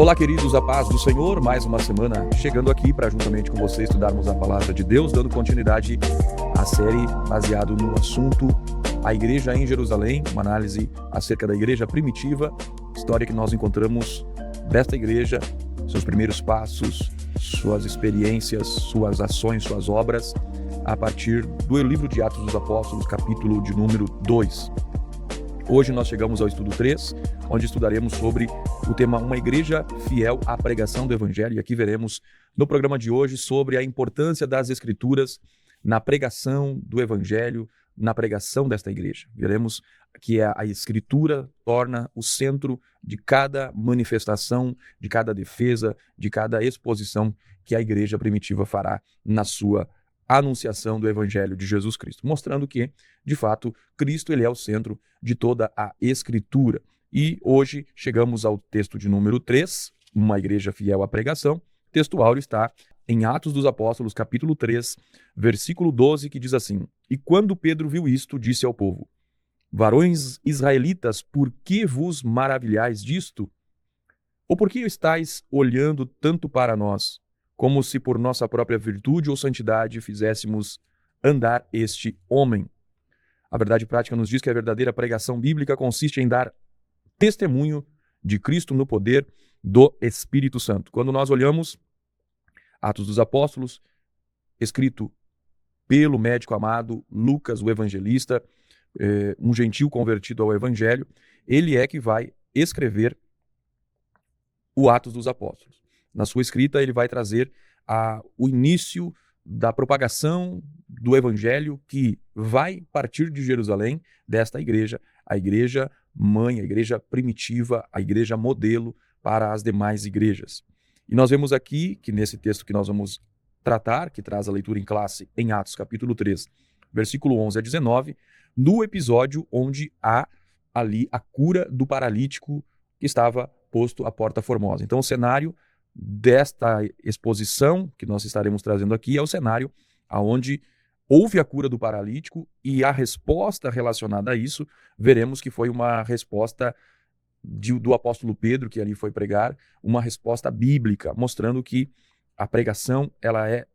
Olá, queridos, a paz do Senhor, mais uma semana chegando aqui para juntamente com você estudarmos a palavra de Deus, dando continuidade à série baseado no assunto A Igreja em Jerusalém, uma análise acerca da igreja primitiva, história que nós encontramos desta igreja, seus primeiros passos, suas experiências, suas ações, suas obras, a partir do livro de Atos dos Apóstolos, capítulo de número 2. Hoje nós chegamos ao estudo 3, onde estudaremos sobre o tema Uma Igreja Fiel à Pregação do Evangelho. E aqui veremos no programa de hoje sobre a importância das Escrituras na pregação do Evangelho, na pregação desta igreja. Veremos que a Escritura torna o centro de cada manifestação, de cada defesa, de cada exposição que a igreja primitiva fará na sua anunciação do Evangelho de Jesus Cristo, mostrando que, de fato, Cristo ele é o centro de toda a Escritura. E hoje chegamos ao texto de número 3, uma igreja fiel à pregação. O texto áureo está em Atos dos Apóstolos, capítulo 3, versículo 12, que diz assim: E quando Pedro viu isto, disse ao povo: Varões israelitas, por que vos maravilhais disto? Ou por que estáis olhando tanto para nós, como se por nossa própria virtude ou santidade fizéssemos andar este homem? A verdade prática nos diz que a verdadeira pregação bíblica consiste em dar testemunho de Cristo no poder do Espírito Santo. Quando nós olhamos Atos dos Apóstolos, escrito pelo médico amado Lucas, o evangelista, um gentil convertido ao Evangelho, ele é que vai escrever o Atos dos Apóstolos. Na sua escrita, ele vai trazer o início da propagação do Evangelho que vai partir de Jerusalém, desta igreja, a igreja mãe, a igreja primitiva, a igreja modelo para as demais igrejas. E nós vemos aqui que nesse texto que nós vamos tratar, que traz a leitura em classe em Atos capítulo 3, versículo 11 a 19, no episódio onde há ali a cura do paralítico que estava posto à Porta Formosa. Então o cenário desta exposição que nós estaremos trazendo aqui é o cenário onde houve a cura do paralítico e a resposta relacionada a isso, veremos que foi uma resposta do apóstolo Pedro, que ali foi pregar, uma resposta bíblica, mostrando que a pregação ela é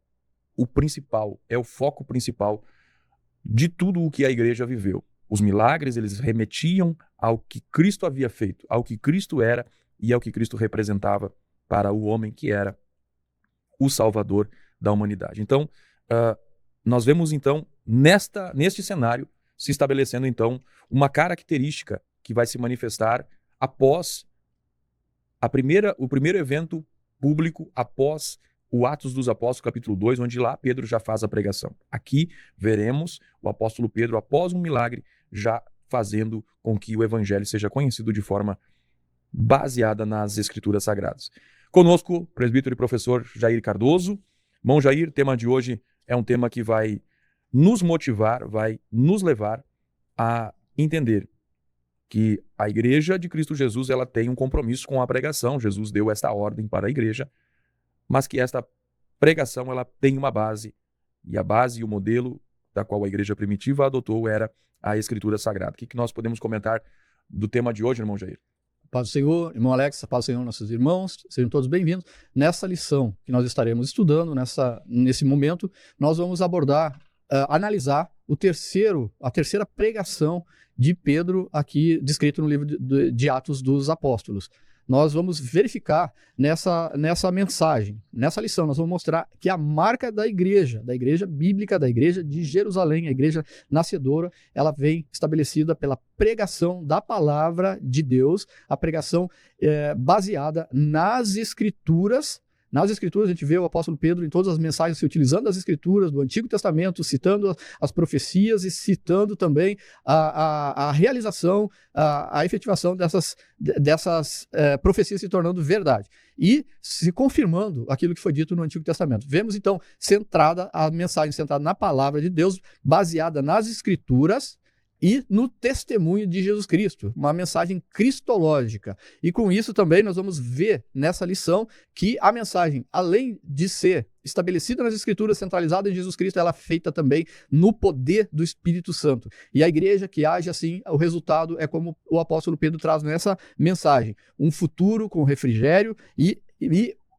o principal, é o foco principal de tudo o que a igreja viveu. Os milagres, eles remetiam ao que Cristo havia feito, ao que Cristo era e ao que Cristo representava para o homem que era o Salvador da humanidade. Então, nós vemos então neste cenário se estabelecendo então uma característica que vai se manifestar após o primeiro evento público, após o Atos dos Apóstolos, capítulo 2, onde lá Pedro já faz a pregação. Aqui veremos o apóstolo Pedro, após um milagre, já fazendo com que o evangelho seja conhecido de forma baseada nas Escrituras Sagradas. Conosco, presbítero e professor Jair Cardoso. Irmão Jair, tema de hoje é um tema que vai nos motivar, vai nos levar a entender que a igreja de Cristo Jesus ela tem um compromisso com a pregação. Jesus deu esta ordem para a igreja, mas que esta pregação ela tem uma base, e a base e o modelo da qual a igreja primitiva adotou era a Escritura Sagrada. O que nós podemos comentar do tema de hoje, irmão Jair? Paz do Senhor, irmão Alex, paz do Senhor, nossos irmãos, sejam todos bem-vindos. Nessa lição que nós estaremos estudando, nesse momento, nós vamos abordar, analisar a terceira pregação de Pedro, aqui descrito no livro de Atos dos Apóstolos. Nós vamos verificar nessa mensagem, nessa lição, nós vamos mostrar que a marca da igreja bíblica, da igreja de Jerusalém, a igreja nascedora, ela vem estabelecida pela pregação da palavra de Deus, a pregação baseada nas Escrituras. Nas Escrituras, a gente vê o apóstolo Pedro em todas as mensagens se utilizando das Escrituras do Antigo Testamento, citando as profecias e citando também a realização, a efetivação dessas profecias se tornando verdade e se confirmando aquilo que foi dito no Antigo Testamento. Vemos então a mensagem centrada na palavra de Deus, baseada nas Escrituras e no testemunho de Jesus Cristo, uma mensagem cristológica. E com isso também nós vamos ver nessa lição que a mensagem, além de ser estabelecida nas Escrituras, centralizada em Jesus Cristo, ela é feita também no poder do Espírito Santo. E a igreja que age assim, o resultado é como o apóstolo Pedro traz nessa mensagem: um futuro com refrigério e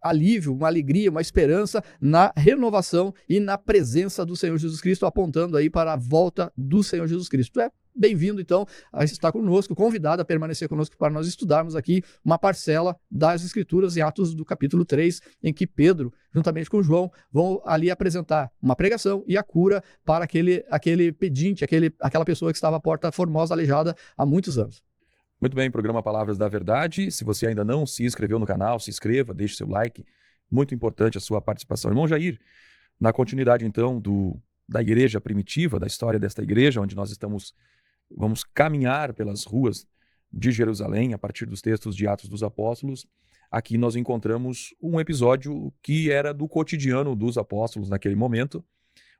alívio, uma alegria, uma esperança na renovação e na presença do Senhor Jesus Cristo, apontando aí para a volta do Senhor Jesus Cristo. É bem-vindo, então, a estar conosco, convidado a permanecer conosco para nós estudarmos aqui uma parcela das Escrituras em Atos do capítulo 3, em que Pedro, juntamente com João, vão ali apresentar uma pregação e a cura para aquele pedinte, aquela pessoa que estava à porta formosa, aleijada há muitos anos. Muito bem, programa Palavras da Verdade. Se você ainda não se inscreveu no canal, se inscreva, deixe seu like. Muito importante a sua participação. Irmão Jair, na continuidade então da igreja primitiva, da história desta igreja, onde nós vamos caminhar pelas ruas de Jerusalém, a partir dos textos de Atos dos Apóstolos, aqui nós encontramos um episódio que era do cotidiano dos apóstolos naquele momento,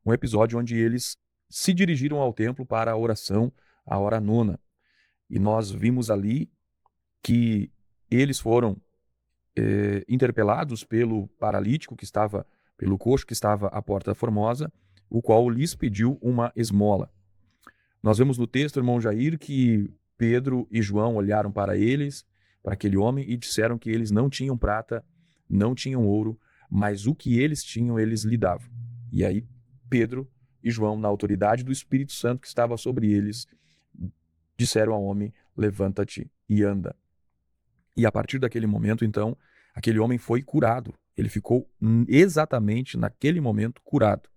um episódio onde eles se dirigiram ao templo para a oração, a hora nona. E nós vimos ali que eles foram interpelados pelo paralítico pelo coxo que estava à porta formosa, o qual lhes pediu uma esmola. Nós vemos no texto, irmão Jair, que Pedro e João olharam para aquele homem, e disseram que eles não tinham prata, não tinham ouro, mas o que eles tinham, eles lhe davam. E aí Pedro e João, na autoridade do Espírito Santo que estava sobre eles, disseram ao homem: levanta-te e anda. E a partir daquele momento, então, aquele homem foi curado. Ele ficou exatamente naquele momento curado.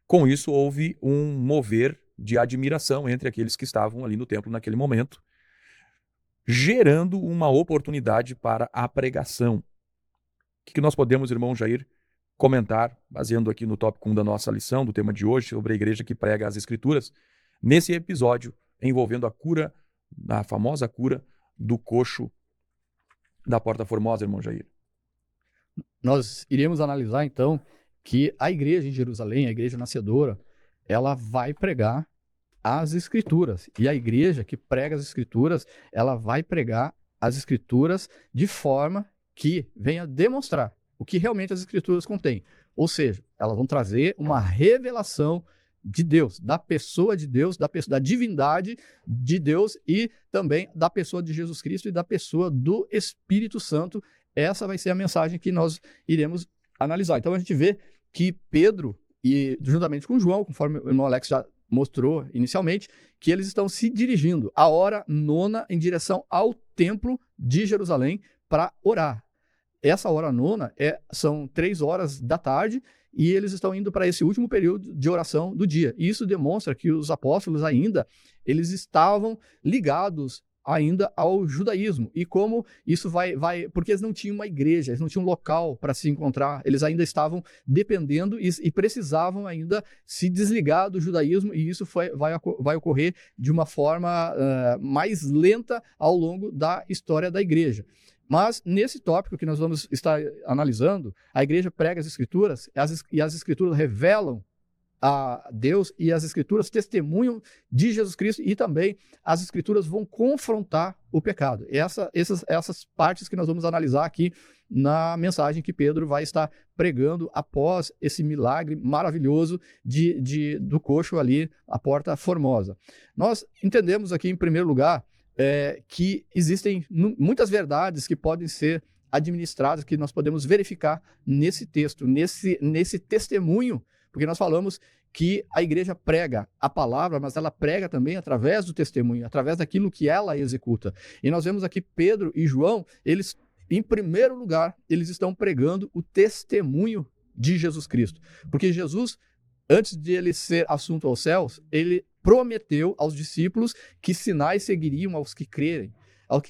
Com isso, houve um mover de admiração entre aqueles que estavam ali no templo naquele momento, gerando uma oportunidade para a pregação. O que nós podemos, irmão Jair, comentar, baseando aqui no tópico 1 da nossa lição, do tema de hoje, sobre a igreja que prega as Escrituras, nesse episódio envolvendo a famosa cura do coxo da porta formosa, irmão Jair? Nós iremos analisar, então, que a igreja em Jerusalém, a igreja nascedora, ela vai pregar as Escrituras. E a igreja que prega as Escrituras, ela vai pregar as Escrituras de forma que venha demonstrar o que realmente as Escrituras contêm. Ou seja, elas vão trazer uma revelação de Deus, da pessoa de Deus, da divindade de Deus e também da pessoa de Jesus Cristo e da pessoa do Espírito Santo. Essa vai ser a mensagem que nós iremos analisar. Então a gente vê que Pedro, e juntamente com João, conforme o irmão Alex já mostrou inicialmente, que eles estão se dirigindo à hora nona em direção ao templo de Jerusalém para orar. Essa hora nona são 3 horas da tarde, e eles estão indo para esse último período de oração do dia. E isso demonstra que os apóstolos ainda, eles estavam ligados ainda ao judaísmo. E como isso vai porque eles não tinham uma igreja, eles não tinham um local para se encontrar, eles ainda estavam dependendo e precisavam ainda se desligar do judaísmo, e isso vai ocorrer de uma forma mais lenta ao longo da história da igreja. Mas nesse tópico que nós vamos estar analisando, a igreja prega as Escrituras, e as Escrituras revelam a Deus, e as Escrituras testemunham de Jesus Cristo, e também as Escrituras vão confrontar o pecado. Essas partes que nós vamos analisar aqui na mensagem que Pedro vai estar pregando após esse milagre maravilhoso do coxo ali, a porta formosa. Nós entendemos aqui, em primeiro lugar, que existem muitas verdades que podem ser administradas, que nós podemos verificar nesse texto, nesse testemunho, porque nós falamos que a igreja prega a palavra, mas ela prega também através do testemunho, através daquilo que ela executa. E nós vemos aqui Pedro e João, eles, em primeiro lugar, eles estão pregando o testemunho de Jesus Cristo. Porque Jesus, antes de ele ser assunto aos céus, ele prometeu aos discípulos que sinais seguiriam aos que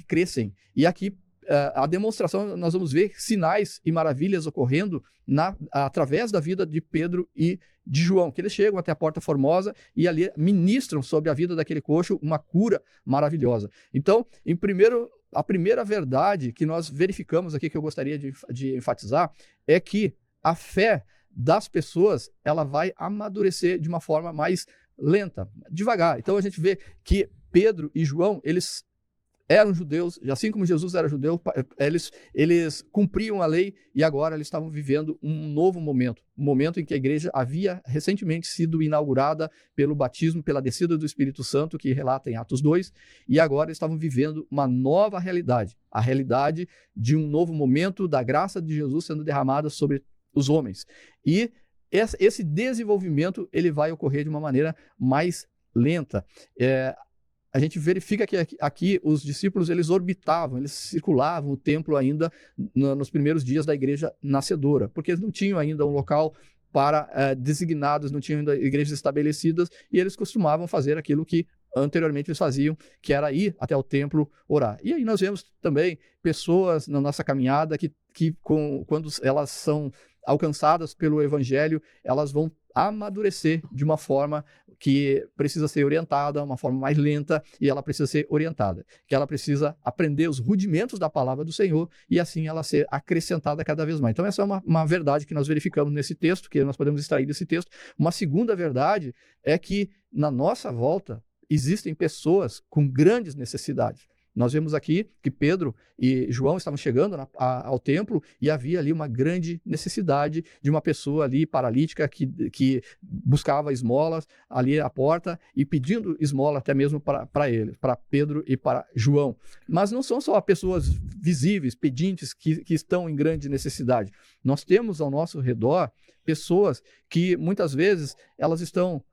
crescem. E aqui, a demonstração, nós vamos ver sinais e maravilhas ocorrendo através da vida de Pedro e de João, que eles chegam até a porta formosa e ali ministram sobre a vida daquele coxo uma cura maravilhosa. Então, a primeira verdade que nós verificamos aqui, que eu gostaria de enfatizar, é que a fé das pessoas, ela vai amadurecer de uma forma mais lenta, devagar. Então a gente vê que Pedro e João, eles eram judeus, assim como Jesus era judeu, eles cumpriam a lei e agora eles estavam vivendo um novo momento, um momento em que a igreja havia recentemente sido inaugurada pelo batismo, pela descida do Espírito Santo, que relata em Atos 2, e agora eles estavam vivendo uma nova realidade, a realidade de um novo momento da graça de Jesus sendo derramada sobre os homens. E esse desenvolvimento ele vai ocorrer de uma maneira mais lenta. A gente verifica que aqui os discípulos eles orbitavam, eles circulavam o templo ainda nos primeiros dias da igreja nascedora, porque eles não tinham ainda um local para designados, não tinham ainda igrejas estabelecidas, e eles costumavam fazer aquilo que anteriormente eles faziam, que era ir até o templo orar. E aí nós vemos também pessoas na nossa caminhada quando elas são alcançadas pelo evangelho, elas vão amadurecer de uma forma que precisa ser orientada, uma forma mais lenta, e ela precisa ser orientada, que ela precisa aprender os rudimentos da palavra do Senhor e assim ela ser acrescentada cada vez mais. Então essa é uma verdade que nós verificamos nesse texto, que nós podemos extrair desse texto. Uma segunda verdade é que na nossa volta existem pessoas com grandes necessidades. Nós vemos aqui que Pedro e João estavam chegando ao templo e havia ali uma grande necessidade de uma pessoa ali paralítica que buscava esmolas ali à porta e pedindo esmola até mesmo para eles, para Pedro e para João. Mas não são só pessoas visíveis, pedintes, que estão em grande necessidade. Nós temos ao nosso redor pessoas que muitas vezes elas estão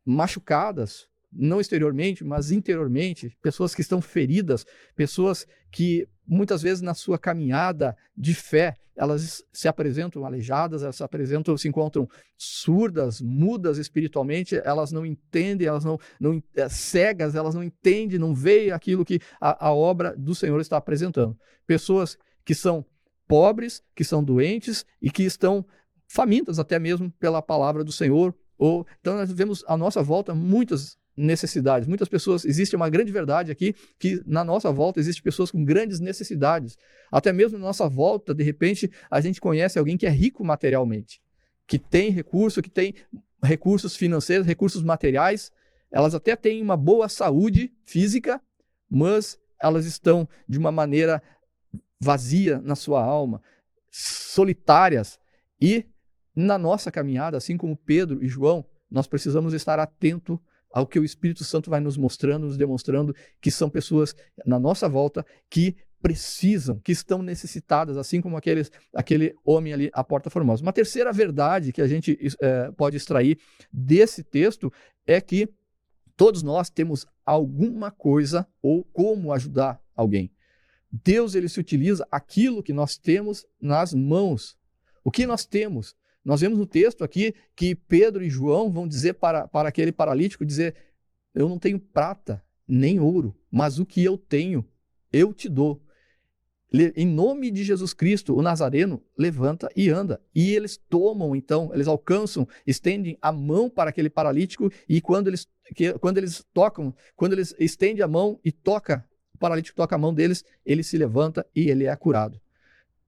machucadas, não exteriormente, mas interiormente, pessoas que estão feridas, pessoas que muitas vezes na sua caminhada de fé, elas se apresentam aleijadas, elas se encontram surdas, mudas espiritualmente, elas não entendem, elas não cegas, elas não entendem, não veem aquilo que a obra do Senhor está apresentando. Pessoas que são pobres, que são doentes e que estão famintas até mesmo pela palavra do Senhor. Então nós vemos à nossa volta muitas necessidades, muitas pessoas, existe uma grande verdade aqui, que na nossa volta existem pessoas com grandes necessidades, até mesmo na nossa volta, de repente, a gente conhece alguém que é rico materialmente, que tem recursos financeiros, recursos materiais, elas até têm uma boa saúde física, mas elas estão de uma maneira vazia na sua alma, solitárias, e na nossa caminhada, assim como Pedro e João, nós precisamos estar atentos ao que o Espírito Santo vai nos mostrando, nos demonstrando que são pessoas na nossa volta que precisam, que estão necessitadas, assim como aquele homem ali à porta formosa. Uma terceira verdade que a gente pode extrair desse texto é que todos nós temos alguma coisa ou como ajudar alguém. Deus ele se utiliza aquilo que nós temos nas mãos. O que nós temos? Nós vemos no texto aqui que Pedro e João vão dizer para aquele paralítico, dizer, eu não tenho prata nem ouro, mas o que eu tenho, eu te dou. Em nome de Jesus Cristo, o Nazareno levanta e anda. E eles tomam, então, eles alcançam, estendem a mão para aquele paralítico e quando eles estendem a mão e o paralítico toca a mão deles, ele se levanta e ele é curado.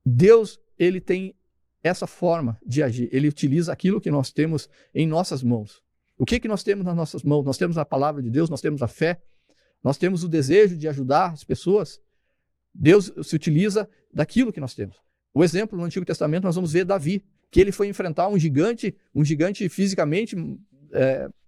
Deus, ele tem essa forma de agir, ele utiliza aquilo que nós temos em nossas mãos. O que nós temos nas nossas mãos? Nós temos a palavra de Deus, nós temos a fé, nós temos o desejo de ajudar as pessoas. Deus se utiliza daquilo que nós temos. O exemplo no Antigo Testamento, nós vamos ver Davi, que ele foi enfrentar um gigante fisicamente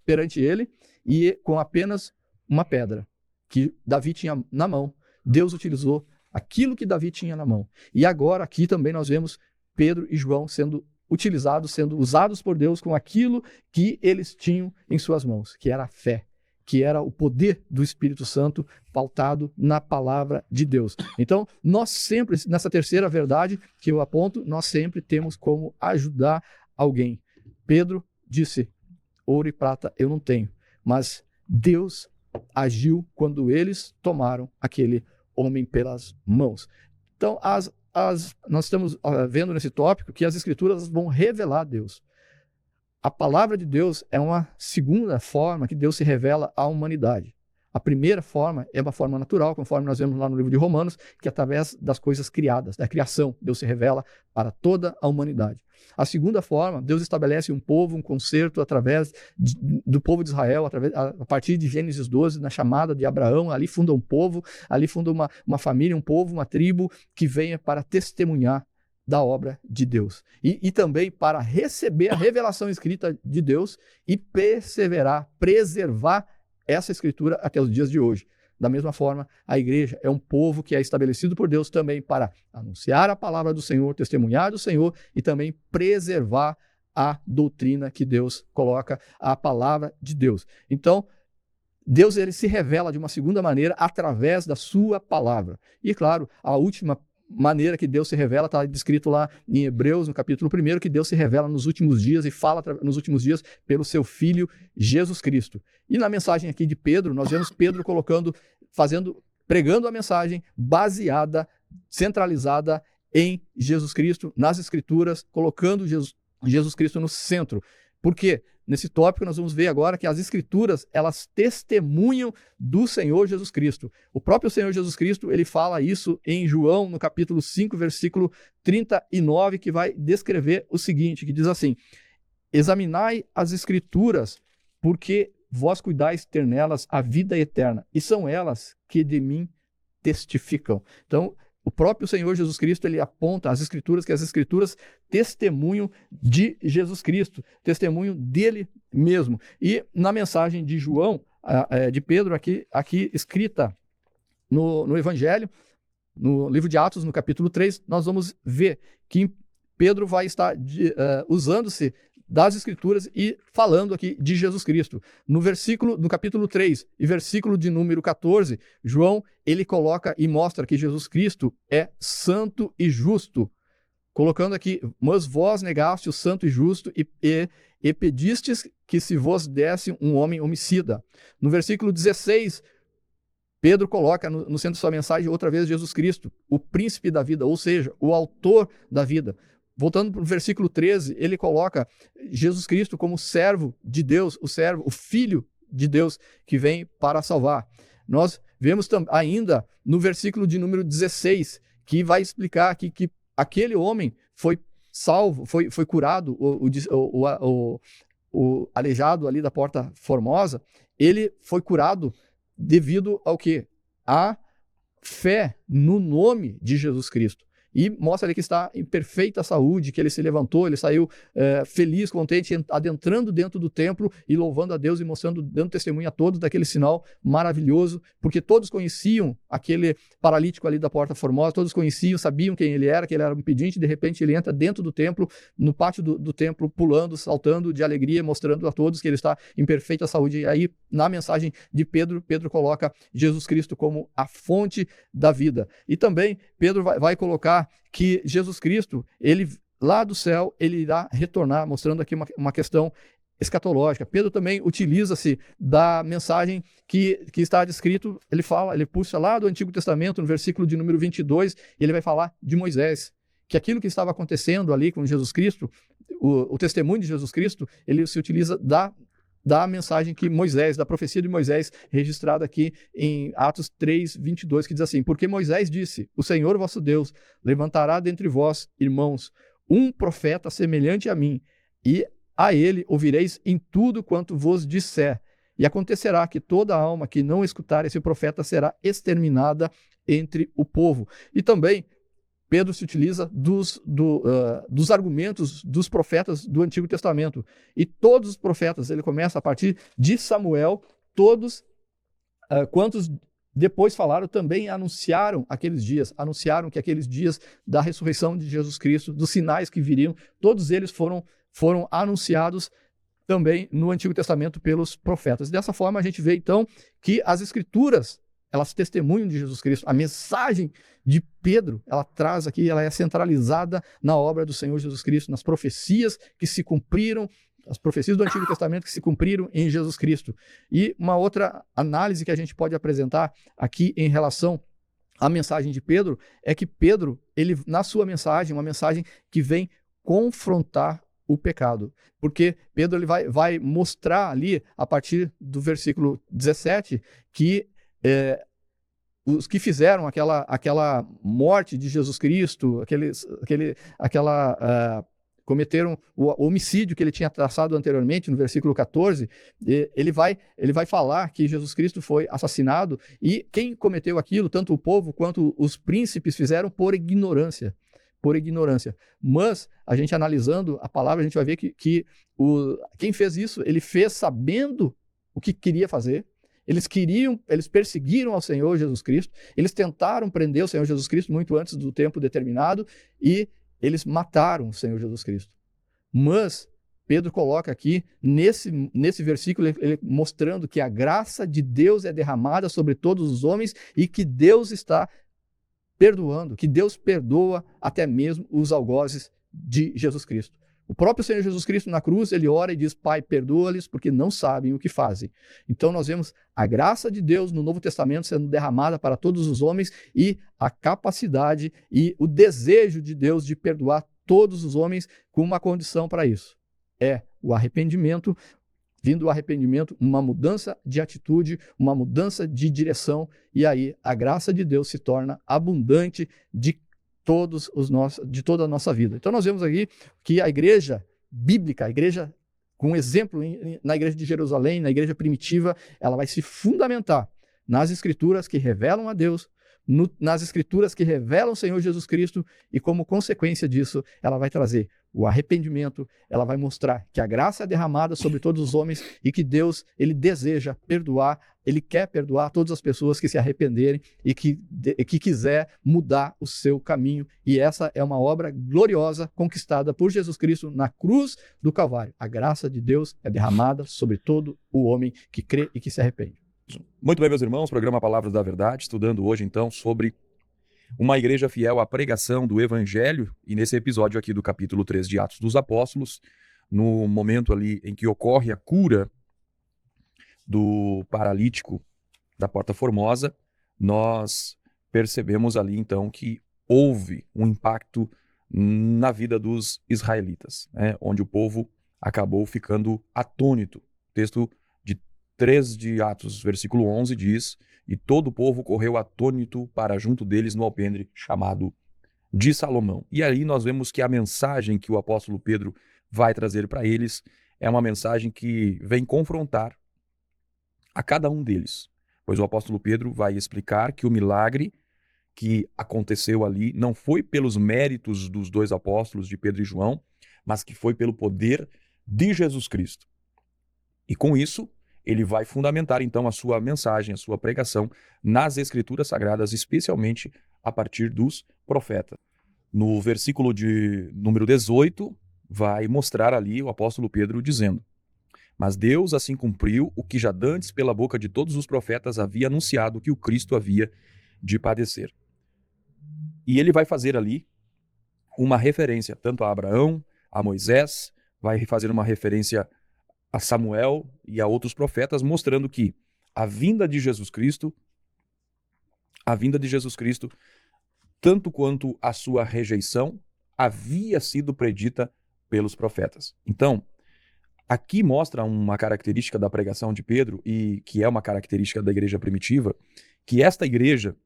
perante ele, e com apenas uma pedra que Davi tinha na mão. Deus utilizou aquilo que Davi tinha na mão. E agora aqui também nós vemos Pedro e João sendo utilizados, sendo usados por Deus com aquilo que eles tinham em suas mãos, que era a fé, que era o poder do Espírito Santo pautado na palavra de Deus. Então, nós sempre, nessa terceira verdade que eu aponto, nós sempre temos como ajudar alguém. Pedro disse, ouro e prata eu não tenho, mas Deus agiu quando eles tomaram aquele homem pelas mãos. Então, nós estamos vendo nesse tópico que as Escrituras vão revelar Deus. A palavra de Deus é uma segunda forma que Deus se revela à humanidade. A primeira forma é uma forma natural, conforme nós vemos lá no livro de Romanos, que através das coisas criadas, da criação, Deus se revela para toda a humanidade. A segunda forma, Deus estabelece um povo, um concerto através do povo de Israel, a partir de Gênesis 12, na chamada de Abraão, ali funda um povo, ali funda uma família, um povo, uma tribo que venha para testemunhar da obra de Deus. E também para receber a revelação escrita de Deus e perseverar, preservar essa escritura até os dias de hoje. Da mesma forma, a igreja é um povo que é estabelecido por Deus também para anunciar a palavra do Senhor, testemunhar do Senhor e também preservar a doutrina que Deus coloca, a palavra de Deus. Então, Deus ele se revela de uma segunda maneira através da sua palavra. E claro, a última maneira que Deus se revela está descrito lá em Hebreus, no capítulo 1, que Deus se revela nos últimos dias e fala nos últimos dias pelo seu Filho Jesus Cristo. E na mensagem aqui de Pedro, nós vemos Pedro pregando a mensagem baseada, centralizada em Jesus Cristo, nas Escrituras, colocando Jesus Cristo no centro. Por quê? Nesse tópico nós vamos ver agora que as Escrituras, elas testemunham do Senhor Jesus Cristo. O próprio Senhor Jesus Cristo, ele fala isso em João, no capítulo 5, versículo 39, que vai descrever o seguinte, que diz assim: examinai as Escrituras, porque vós cuidais ter nelas a vida eterna, e são elas que de mim testificam. Então, o próprio Senhor Jesus Cristo, ele aponta as Escrituras, que as Escrituras testemunham de Jesus Cristo, testemunham dele mesmo. E na mensagem de João, de Pedro, aqui escrita no Evangelho, no livro de Atos, no capítulo 3, nós vamos ver que Pedro vai estar usando-se das Escrituras e falando aqui de Jesus Cristo. No capítulo 3 e versículo de número 14, João, ele coloca e mostra que Jesus Cristo é santo e justo, colocando aqui: mas vós negaste o santo e justo e pedistes que se vos desse um homem homicida. No versículo 16, Pedro coloca no centro de sua mensagem outra vez Jesus Cristo, o príncipe da vida, ou seja, o autor da vida. Voltando para o versículo 13, ele coloca Jesus Cristo como servo de Deus, o Filho de Deus que vem para salvar. Nós vemos ainda no versículo de número 16, que vai explicar aqui que aquele homem foi salvo, foi curado, o aleijado ali da Porta Formosa, ele foi curado devido ao quê? A fé no nome de Jesus Cristo. E mostra ali que está em perfeita saúde, que ele se levantou, ele saiu feliz, contente, adentrando dentro do templo e louvando a Deus e mostrando, dando testemunho a todos daquele sinal maravilhoso, porque todos conheciam aquele paralítico ali da Porta Formosa, todos conheciam, sabiam quem ele era, que ele era um pedinte. De repente ele entra dentro do templo, no pátio do templo, pulando, saltando de alegria, mostrando a todos que ele está em perfeita saúde. E aí, na mensagem de Pedro, Pedro coloca Jesus Cristo como a fonte da vida. E também Pedro vai colocar que Jesus Cristo, ele lá do céu, ele irá retornar, mostrando aqui uma questão escatológica. Pedro também utiliza-se da mensagem que está descrito, ele puxa lá do Antigo Testamento, no versículo de número 22, e ele vai falar de Moisés, que aquilo que estava acontecendo ali com Jesus Cristo, o testemunho de Jesus Cristo, ele se utiliza da mensagem que Moisés, da profecia de Moisés, registrada aqui em Atos 3, 22, que diz assim: porque Moisés disse, o Senhor vosso Deus levantará dentre vós, irmãos, um profeta semelhante a mim, e a ele ouvireis em tudo quanto vos disser. E acontecerá que toda alma que não escutar esse profeta será exterminada entre o povo. E também Pedro se utiliza dos argumentos dos profetas do Antigo Testamento. E todos os profetas, ele começa a partir de Samuel, todos quantos depois falaram também anunciaram que aqueles dias da ressurreição de Jesus Cristo, dos sinais que viriam, todos eles foram anunciados também no Antigo Testamento pelos profetas. Dessa forma a gente vê então que as Escrituras, elas testemunham de Jesus Cristo. A mensagem de Pedro, ela traz aqui, ela é centralizada na obra do Senhor Jesus Cristo, nas profecias que se cumpriram, as profecias do Antigo Testamento que se cumpriram em Jesus Cristo. E uma outra análise que a gente pode apresentar aqui em relação à mensagem de Pedro, é que Pedro, ele na sua mensagem, uma mensagem que vem confrontar o pecado. Porque Pedro ele vai mostrar ali, a partir do versículo 17, que os que fizeram aquela morte de Jesus Cristo, cometeram o homicídio que ele tinha traçado anteriormente, no versículo 14, ele vai falar que Jesus Cristo foi assassinado, e quem cometeu aquilo, tanto o povo quanto os príncipes, fizeram por ignorância. Por ignorância. Mas, a gente analisando a palavra, a gente vai ver que quem fez isso, ele fez sabendo o que queria fazer. Eles perseguiram ao Senhor Jesus Cristo, eles tentaram prender o Senhor Jesus Cristo muito antes do tempo determinado, e eles mataram o Senhor Jesus Cristo. Mas Pedro coloca aqui, nesse versículo, ele mostrando que a graça de Deus é derramada sobre todos os homens, e que Deus está perdoando, que Deus perdoa até mesmo os algozes de Jesus Cristo. O próprio Senhor Jesus Cristo na cruz, ele ora e diz: Pai, perdoa-lhes porque não sabem o que fazem. Então nós vemos a graça de Deus no Novo Testamento sendo derramada para todos os homens, e a capacidade e o desejo de Deus de perdoar todos os homens, com uma condição para isso: é o arrependimento. Vindo o arrependimento, uma mudança de atitude, uma mudança de direção, e aí a graça de Deus se torna abundante de toda a nossa vida. Então nós vemos aqui que a igreja bíblica, a igreja com exemplo na igreja de Jerusalém, na igreja primitiva, ela vai se fundamentar nas escrituras que revelam a Deus, nas escrituras que revelam o Senhor Jesus Cristo, e como consequência disso, ela vai trazer o arrependimento, ela vai mostrar que a graça é derramada sobre todos os homens, e que Deus, ele deseja perdoar, ele quer perdoar todas as pessoas que se arrependerem e que quiser mudar o seu caminho. E essa é uma obra gloriosa conquistada por Jesus Cristo na cruz do Calvário. A graça de Deus é derramada sobre todo o homem que crê e que se arrepende. Muito bem, meus irmãos, programa Palavras da Verdade, estudando hoje então sobre uma igreja fiel à pregação do Evangelho, e nesse episódio aqui do capítulo 3 de Atos dos Apóstolos, no momento ali em que ocorre a cura do paralítico da Porta Formosa, nós percebemos ali então que houve um impacto na vida dos israelitas, né, onde o povo acabou ficando atônito. O texto 3 de Atos, versículo 11, diz: E todo o povo correu atônito para junto deles no alpendre chamado de Salomão. E aí nós vemos que a mensagem que o apóstolo Pedro vai trazer para eles é uma mensagem que vem confrontar a cada um deles. Pois o apóstolo Pedro vai explicar que o milagre que aconteceu ali não foi pelos méritos dos dois apóstolos, de Pedro e João, mas que foi pelo poder de Jesus Cristo. E com isso, ele vai fundamentar então a sua mensagem, a sua pregação nas Escrituras Sagradas, especialmente a partir dos profetas. No versículo de número 18, vai mostrar ali o apóstolo Pedro dizendo: Mas Deus assim cumpriu o que já dantes pela boca de todos os profetas havia anunciado, que o Cristo havia de padecer. E ele vai fazer ali uma referência tanto a Abraão, a Moisés, vai fazer uma referência a Samuel e a outros profetas, mostrando que a vinda de Jesus Cristo, tanto quanto a sua rejeição, havia sido predita pelos profetas. Então, aqui mostra uma característica da pregação de Pedro, e que é uma característica da igreja primitiva, que esta igreja,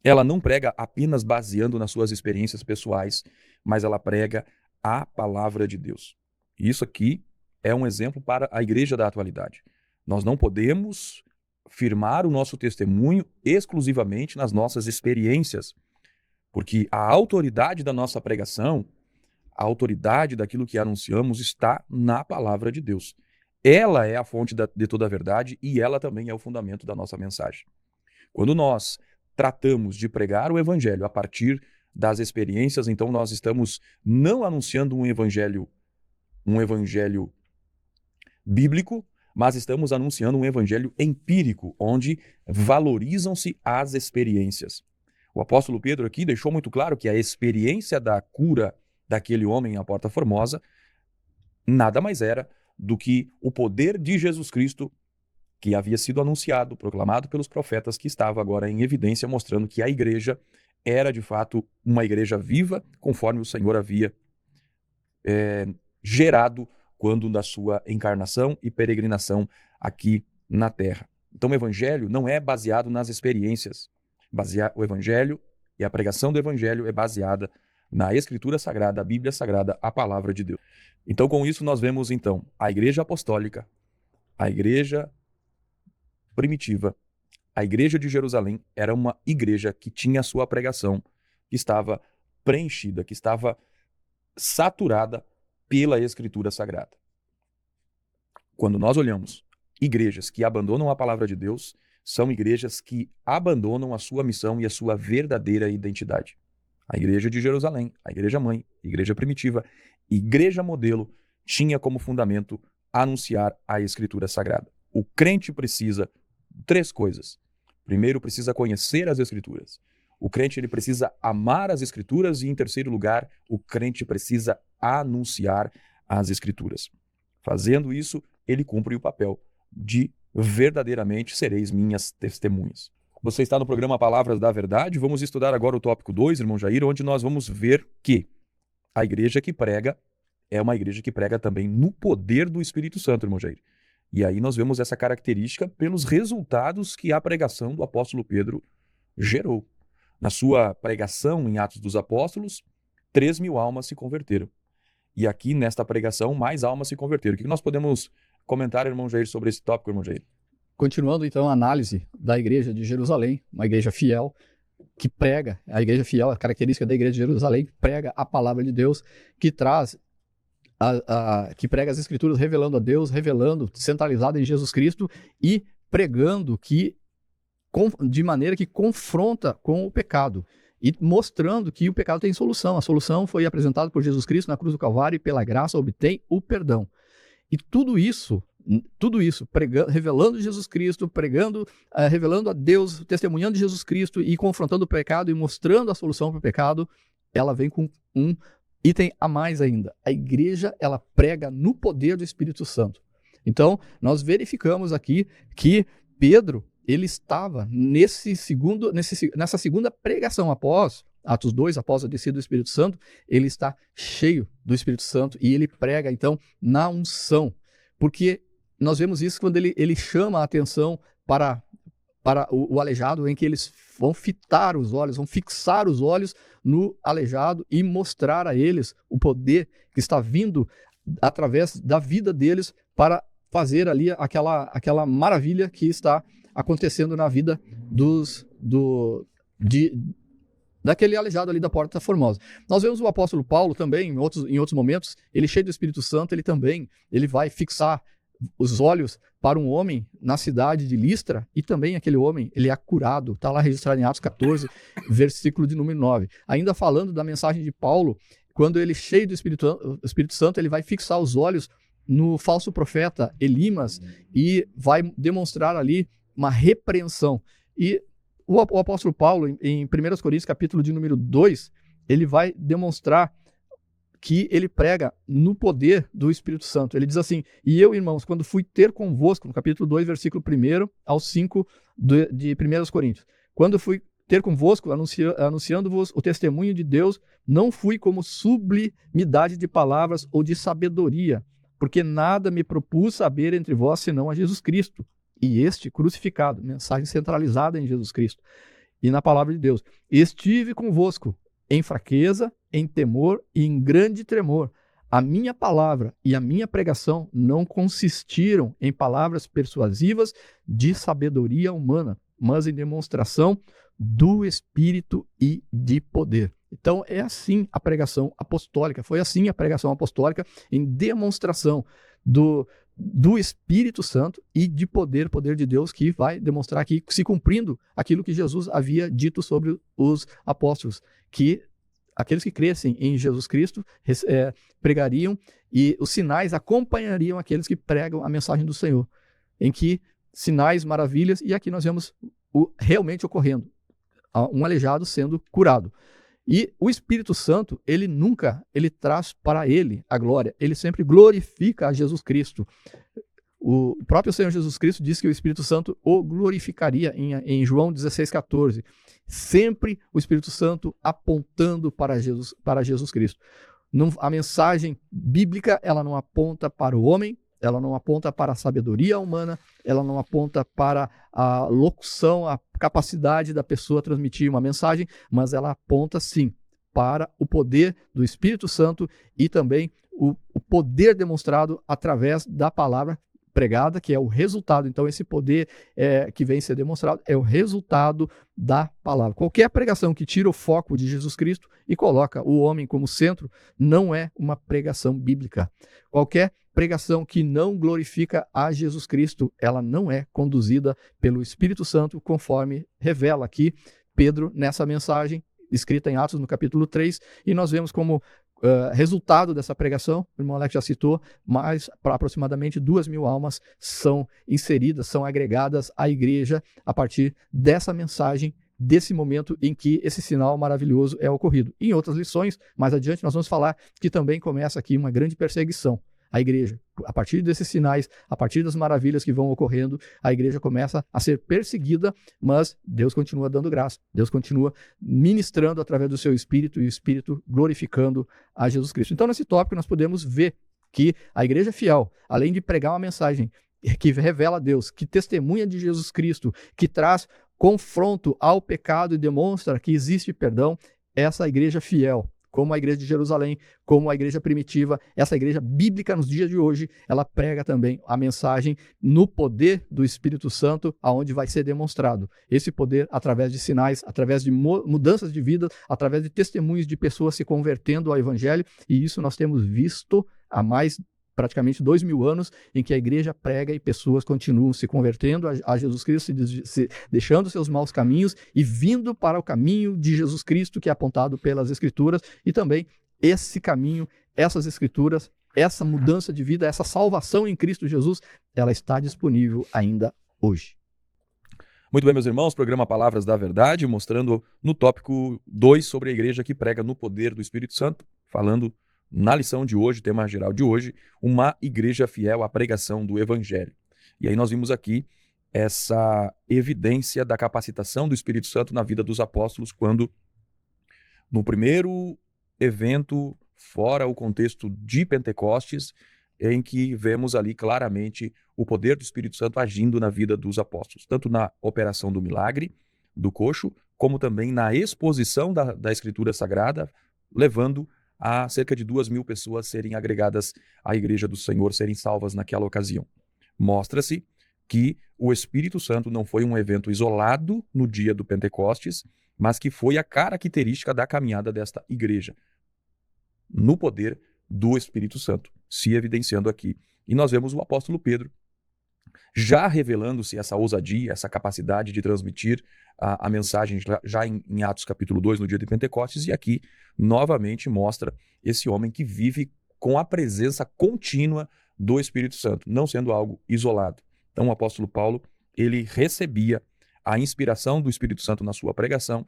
ela não prega apenas baseando nas suas experiências pessoais, mas ela prega a palavra de Deus. E isso aqui é um exemplo para a igreja da atualidade. Nós não podemos firmar o nosso testemunho exclusivamente nas nossas experiências, porque a autoridade da nossa pregação, a autoridade daquilo que anunciamos, está na palavra de Deus. Ela é a fonte de toda a verdade, e ela também é o fundamento da nossa mensagem. Quando nós tratamos de pregar o evangelho a partir das experiências, então nós estamos não anunciando um evangelho bíblico, mas estamos anunciando um evangelho empírico, onde valorizam-se as experiências. O apóstolo Pedro aqui deixou muito claro que a experiência da cura daquele homem à Porta Formosa nada mais era do que o poder de Jesus Cristo, que havia sido anunciado, proclamado pelos profetas, que estava agora em evidência, mostrando que a igreja era de fato uma igreja viva, conforme o Senhor havia gerado quando da sua encarnação e peregrinação aqui na Terra. Então o Evangelho não é baseado nas experiências. O Evangelho e a pregação do Evangelho é baseada na Escritura Sagrada, a Bíblia Sagrada, a Palavra de Deus. Então com isso nós vemos então a Igreja Apostólica, a Igreja Primitiva, a Igreja de Jerusalém era uma igreja que tinha a sua pregação, que estava preenchida, que estava saturada pela Escritura Sagrada. Quando nós olhamos igrejas que abandonam a palavra de Deus, são igrejas que abandonam a sua missão e a sua verdadeira identidade. A Igreja de Jerusalém, a Igreja Mãe, a Igreja Primitiva, Igreja Modelo, tinha como fundamento anunciar a Escritura Sagrada. O crente precisa de 3 coisas. Primeiro, precisa conhecer as Escrituras. O crente ele precisa amar as Escrituras e, em terceiro lugar, o crente precisa anunciar as Escrituras. Fazendo isso, ele cumpre o papel de verdadeiramente sereis minhas testemunhas. Você está no programa Palavras da Verdade. Vamos estudar agora o tópico 2, irmão Jair, onde nós vamos ver que a igreja que prega é uma igreja que prega também no poder do Espírito Santo, irmão Jair. E aí nós vemos essa característica pelos resultados que a pregação do apóstolo Pedro gerou. Na sua pregação em Atos dos Apóstolos, 3.000 almas se converteram. E aqui, nesta pregação, mais almas se converteram. O que nós podemos comentar, irmão Jair, sobre esse tópico, irmão Jair? Continuando, então, a análise da Igreja de Jerusalém, uma igreja fiel, que prega, a igreja fiel, a característica da Igreja de Jerusalém, que prega a palavra de Deus, que traz, que prega as Escrituras revelando a Deus, revelando, centralizado em Jesus Cristo e pregando de maneira que confronta com o pecado e mostrando que o pecado tem solução. A solução foi apresentada por Jesus Cristo na cruz do Calvário e pela graça obtém o perdão. E tudo isso revelando Jesus Cristo, revelando a Deus, testemunhando de Jesus Cristo e confrontando o pecado e mostrando a solução para o pecado, ela vem com um item a mais ainda. A igreja, ela prega no poder do Espírito Santo. Então, nós verificamos aqui que Pedro, ele estava nessa segunda pregação após Atos 2, após a descida do Espírito Santo, ele está cheio do Espírito Santo e ele prega, então, na unção. Porque nós vemos isso quando ele chama a atenção para o aleijado, em que eles vão fitar os olhos, vão fixar os olhos no aleijado e mostrar a eles o poder que está vindo através da vida deles para fazer ali aquela maravilha que está acontecendo na vida daquele aleijado ali da Porta Formosa. Nós vemos o apóstolo Paulo também, em outros momentos, ele cheio do Espírito Santo, ele vai fixar os olhos para um homem na cidade de Listra, e também aquele homem, ele é curado, está lá registrado em Atos 14, versículo de número 9. Ainda falando da mensagem de Paulo, quando ele cheio do Espírito Santo, ele vai fixar os olhos no falso profeta Elimas e vai demonstrar ali uma repreensão. E o apóstolo Paulo, em 1 Coríntios, capítulo de número 2, ele vai demonstrar que ele prega no poder do Espírito Santo. Ele diz assim: e eu, irmãos, quando fui ter convosco, no capítulo 2, versículo 1 ao 5 de 1 Coríntios, quando fui ter convosco, anunciando-vos o testemunho de Deus, não fui como sublimidade de palavras ou de sabedoria, porque nada me propus saber entre vós, senão a Jesus Cristo, e este crucificado, mensagem centralizada em Jesus Cristo, e na palavra de Deus. Estive convosco em fraqueza, em temor e em grande tremor. A minha palavra e a minha pregação não consistiram em palavras persuasivas de sabedoria humana, mas em demonstração do Espírito e de poder. Então é assim a pregação apostólica, foi assim a pregação apostólica, em demonstração do Espírito Santo e de poder de Deus, que vai demonstrar aqui, se cumprindo aquilo que Jesus havia dito sobre os apóstolos, que aqueles que crescem em Jesus Cristo pregariam e os sinais acompanhariam aqueles que pregam a mensagem do Senhor, em que sinais, maravilhas, e aqui nós vemos realmente ocorrendo, um aleijado sendo curado. E o Espírito Santo, ele traz para ele a glória, ele sempre glorifica a Jesus Cristo. O próprio Senhor Jesus Cristo disse que o Espírito Santo o glorificaria em João 16,14. Sempre o Espírito Santo apontando para Jesus Cristo. A mensagem bíblica, ela não aponta para o homem, ela não aponta para a sabedoria humana, ela não aponta para a locução, a capacidade da pessoa transmitir uma mensagem, mas ela aponta sim para o poder do Espírito Santo e também o poder demonstrado através da palavra pregada, que é o resultado. Então, esse poder que vem ser demonstrado é o resultado da palavra. Qualquer pregação que tira o foco de Jesus Cristo e coloca o homem como centro não é uma pregação bíblica. Qualquer pregação que não glorifica a Jesus Cristo, ela não é conduzida pelo Espírito Santo, conforme revela aqui Pedro nessa mensagem escrita em Atos, no capítulo 3, e nós vemos como resultado dessa pregação, o irmão Alex já citou, mas para aproximadamente 2.000 almas são inseridas, são agregadas à igreja a partir dessa mensagem, desse momento em que esse sinal maravilhoso é ocorrido. Em outras lições, mais adiante, nós vamos falar que também começa aqui uma grande perseguição à igreja. A partir desses sinais, a partir das maravilhas que vão ocorrendo, a igreja começa a ser perseguida, mas Deus continua dando graça, Deus continua ministrando através do seu Espírito e o Espírito glorificando a Jesus Cristo. Então, nesse tópico, nós podemos ver que a igreja fiel, além de pregar uma mensagem que revela a Deus, que testemunha de Jesus Cristo, que traz confronto ao pecado e demonstra que existe perdão, essa igreja fiel, como a igreja de Jerusalém, como a igreja primitiva, essa igreja bíblica nos dias de hoje, ela prega também a mensagem no poder do Espírito Santo, aonde vai ser demonstrado esse poder através de sinais, através de mudanças de vida, através de testemunhos de pessoas se convertendo ao evangelho, e isso nós temos visto há mais praticamente 2.000 anos, em que a igreja prega e pessoas continuam se convertendo a Jesus Cristo, deixando seus maus caminhos e vindo para o caminho de Jesus Cristo, que é apontado pelas Escrituras, e também esse caminho, essas Escrituras, essa mudança de vida, essa salvação em Cristo Jesus, ela está disponível ainda hoje. Muito bem, meus irmãos, programa Palavras da Verdade, mostrando no tópico 2 sobre a igreja que prega no poder do Espírito Santo, falando na lição de hoje, tema geral de hoje, uma igreja fiel à pregação do Evangelho. E aí nós vimos aqui essa evidência da capacitação do Espírito Santo na vida dos apóstolos, quando no primeiro evento, fora o contexto de Pentecostes, em que vemos ali claramente o poder do Espírito Santo agindo na vida dos apóstolos, tanto na operação do milagre do coxo, como também na exposição da Escritura Sagrada, levando a cerca de 2.000 pessoas serem agregadas à Igreja do Senhor, serem salvas naquela ocasião. Mostra-se que o Espírito Santo não foi um evento isolado no dia do Pentecostes, mas que foi a característica da caminhada desta igreja, no poder do Espírito Santo, se evidenciando aqui. E nós vemos o apóstolo Pedro já revelando-se essa ousadia, essa capacidade de transmitir a mensagem já em Atos capítulo 2, no dia de Pentecostes, e aqui novamente mostra esse homem que vive com a presença contínua do Espírito Santo, não sendo algo isolado. Então o apóstolo Paulo, ele recebia a inspiração do Espírito Santo na sua pregação,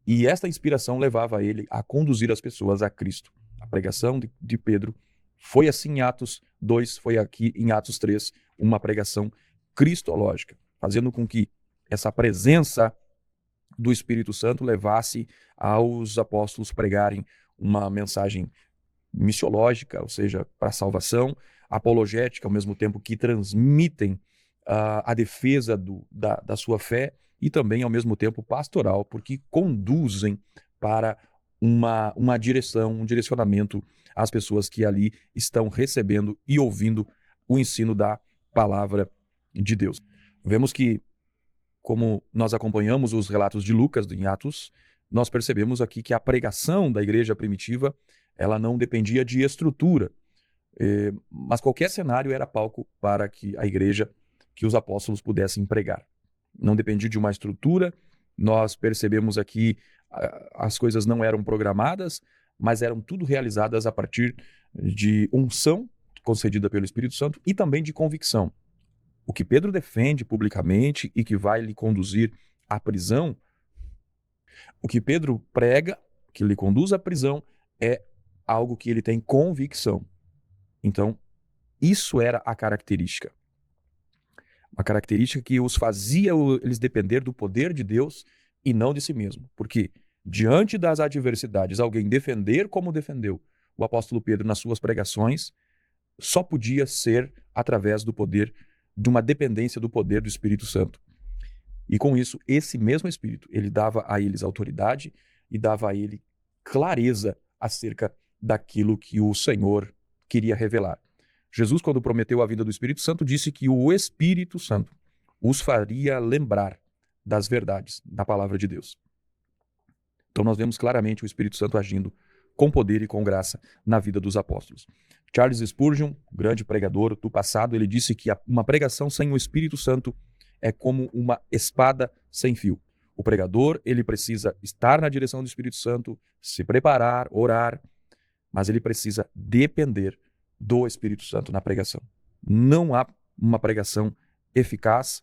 e esta inspiração levava ele a conduzir as pessoas a Cristo. A pregação de Pedro foi assim em Atos 2, foi aqui em Atos 3, uma pregação cristológica, fazendo com que essa presença do Espírito Santo levasse aos apóstolos pregarem uma mensagem missiológica, ou seja, para a salvação, apologética, ao mesmo tempo que transmitem a defesa da sua fé, e também, ao mesmo tempo, pastoral, porque conduzem para uma direção, um direcionamento às pessoas que ali estão recebendo e ouvindo o ensino da palavra de Deus. Vemos que, como nós acompanhamos os relatos de Lucas em Atos, nós percebemos aqui que a pregação da igreja primitiva, ela não dependia de estrutura, mas qualquer cenário era palco para que a igreja, que os apóstolos pudessem pregar. Não dependia de uma estrutura, nós percebemos aqui as coisas não eram programadas, mas eram tudo realizadas a partir de unção concedida pelo Espírito Santo e também de convicção. O que Pedro defende publicamente e que vai lhe conduzir à prisão, o que Pedro prega, que lhe conduz à prisão, é algo que ele tem convicção. Então, isso era a característica. Uma característica que os fazia eles depender do poder de Deus e não de si mesmo. Porque, diante das adversidades, alguém defender como defendeu o apóstolo Pedro, nas suas pregações, só podia ser através do poder, de uma dependência do poder do Espírito Santo. E com isso, esse mesmo Espírito, ele dava a eles autoridade e dava a ele clareza acerca daquilo que o Senhor queria revelar. Jesus, quando prometeu a vinda do Espírito Santo, disse que o Espírito Santo os faria lembrar das verdades da palavra de Deus. Então nós vemos claramente o Espírito Santo agindo com poder e com graça na vida dos apóstolos. Charles Spurgeon, grande pregador do passado, ele disse que uma pregação sem o Espírito Santo é como uma espada sem fio. O pregador, ele precisa estar na direção do Espírito Santo, se preparar, orar, mas ele precisa depender do Espírito Santo na pregação. Não há uma pregação eficaz